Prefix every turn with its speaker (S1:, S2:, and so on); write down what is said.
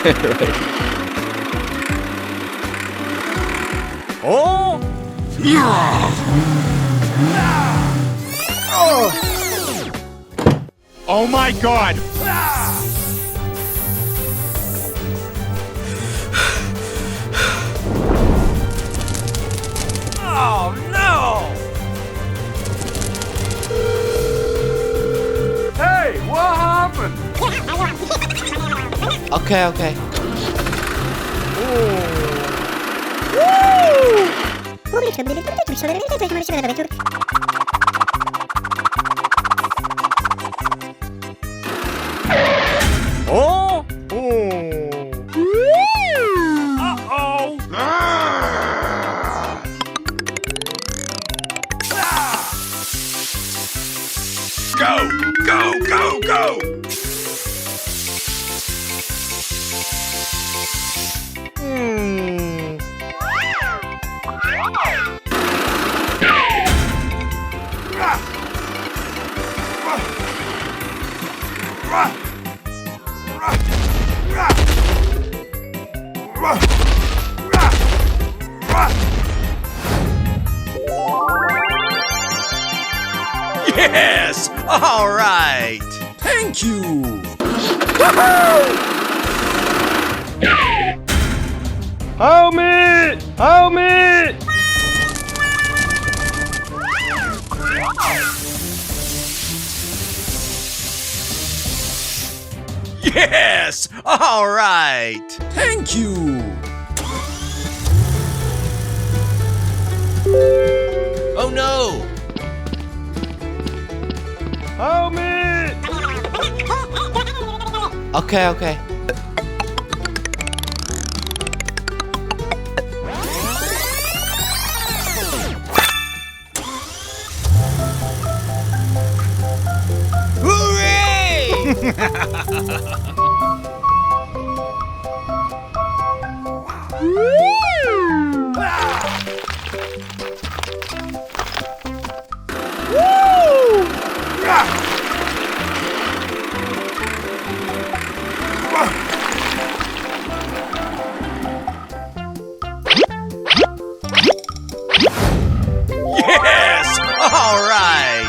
S1: Right.
S2: Oh! Oh my God! Oh no! Hey, what happened?
S1: Okay, okay.
S2: Oh! Uh-oh! Go! Go! Go! Go! Yes! All right! Thank you!
S3: Help me! Help me!
S2: Yes! All right! Thank you! Oh no!
S3: Help me!
S1: Okay, okay.
S2: Yes! All right!